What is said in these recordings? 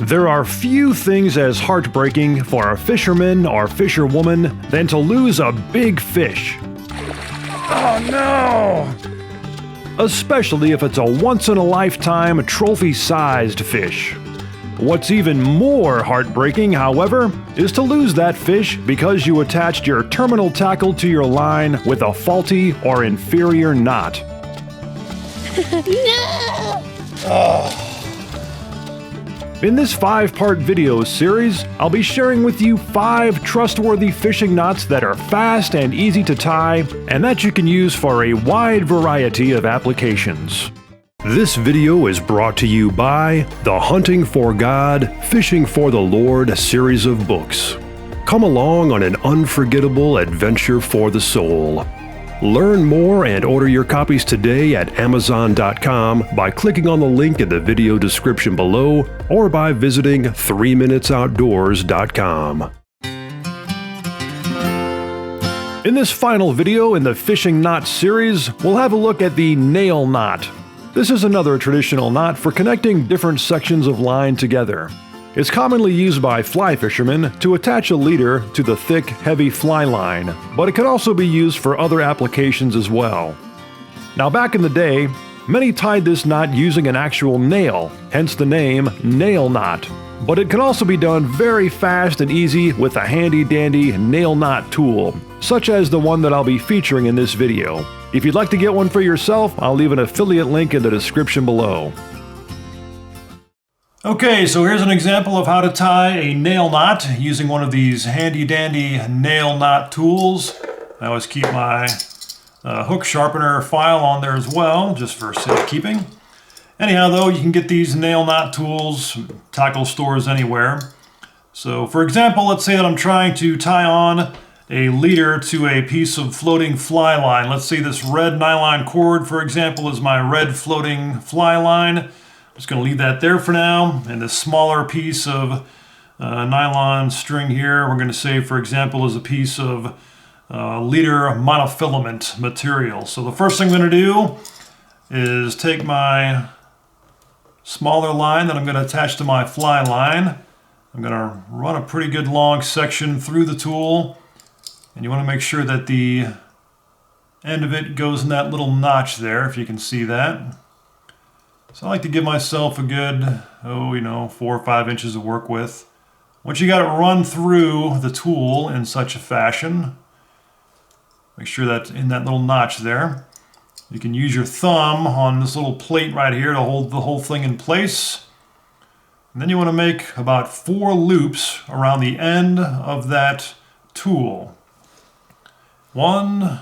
There are few things as heartbreaking for a fisherman or fisherwoman than to lose a big fish. Oh no! Especially if it's a once-in-a-lifetime trophy-sized fish. What's even more heartbreaking, however, is to lose that fish because you attached your terminal tackle to your line with a faulty or inferior knot. No! In this 5-part video series, I'll be sharing with you 5 trustworthy fishing knots that are fast and easy to tie, and that you can use for a wide variety of applications. This video is brought to you by the Hunting for God, Fishing for the Lord series of books. Come along on an unforgettable adventure for the soul. Learn more and order your copies today at Amazon.com by clicking on the link in the video description below or by visiting 3minutesoutdoors.com. In this final video in the Fishing Knot series, we'll have a look at the nail knot. This is another traditional knot for connecting different sections of line together. It's commonly used by fly fishermen to attach a leader to the thick, heavy fly line, but it can also be used for other applications as well. Now, back in the day, many tied this knot using an actual nail, hence the name nail knot. But it can also be done very fast and easy with a handy-dandy nail knot tool, such as the one that I'll be featuring in this video. If you'd like to get one for yourself, I'll leave an affiliate link in the description below. Okay, so here's an example of how to tie a nail knot using one of these handy-dandy nail knot tools. I always keep my hook sharpener file on there as well, just for safekeeping. Anyhow, though, you can get these nail knot tools, tackle stores anywhere. So, for example, let's say that I'm trying to tie on a leader to a piece of floating fly line. Let's say this red nylon cord, for example, is my red floating fly line. I'm just going to leave that there for now. And this smaller piece of nylon string here, we're going to say, for example, is a piece of leader monofilament material. So the first thing I'm going to do is take my smaller line that I'm going to attach to my fly line. I'm going to run a pretty good long section through the tool. And you want to make sure that the end of it goes in that little notch there, if you can see that. So I like to give myself a good, 4 or 5 inches to work with. Once you got it run through the tool in such a fashion, make sure that's in that little notch there. You can use your thumb on this little plate right here to hold the whole thing in place. And then you want to make about 4 loops around the end of that tool. 1,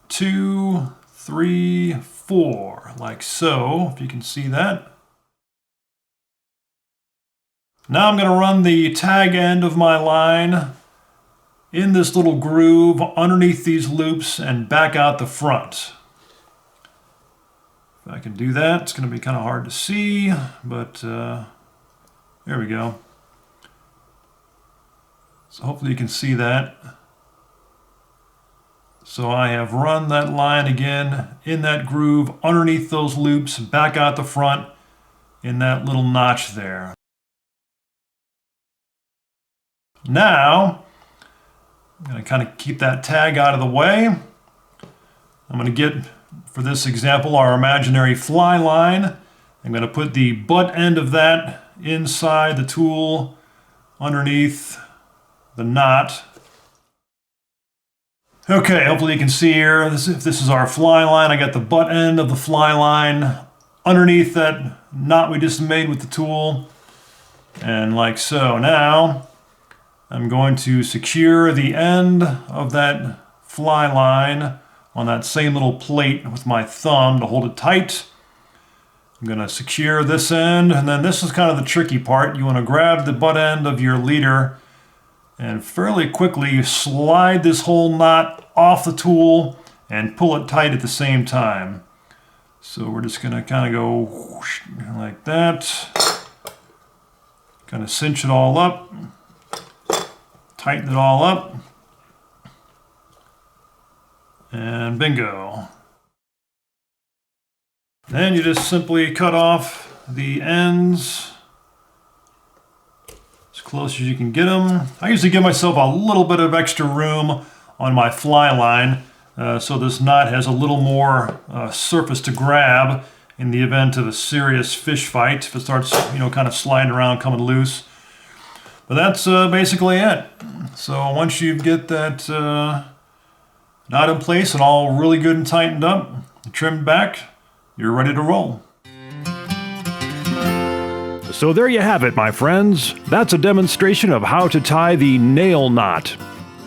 2, 3, 4, like so, if you can see that. Now I'm going to run the tag end of my line in this little groove underneath these loops and back out the front. If I can do that, it's going to be kind of hard to see, but there we go. So hopefully you can see that. So I have run that line again in that groove underneath those loops, back out the front in that little notch there. Now, I'm going to kind of keep that tag out of the way. I'm going to get, for this example, our imaginary fly line. I'm going to put the butt end of that inside the tool underneath the knot. Okay, hopefully you can see here, if this is our fly line, I got the butt end of the fly line underneath that knot we just made with the tool. And like so. Now, I'm going to secure the end of that fly line on that same little plate with my thumb to hold it tight. I'm going to secure this end, and then this is kind of the tricky part. You want to grab the butt end of your leader and fairly quickly slide this whole knot off the tool and pull it tight at the same time. So we're just going to kind of go whoosh, like that. Kind of cinch it all up. Tighten it all up. And bingo. Then you just simply cut off the ends close as you can get them. I usually give myself a little bit of extra room on my fly line so this knot has a little more surface to grab in the event of a serious fish fight, if it starts, kind of sliding around, coming loose. But that's basically it. So once you get that knot in place and all really good and tightened up, trimmed back, you're ready to roll. So there you have it, my friends. That's a demonstration of how to tie the nail knot.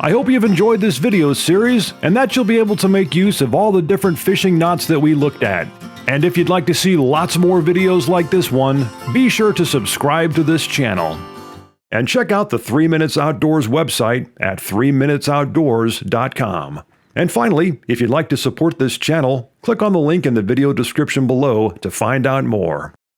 I hope you've enjoyed this video series and that you'll be able to make use of all the different fishing knots that we looked at. And if you'd like to see lots more videos like this one, be sure to subscribe to this channel. And check out the 3 Minutes Outdoors website at 3minutesoutdoors.com. And finally, if you'd like to support this channel, click on the link in the video description below to find out more.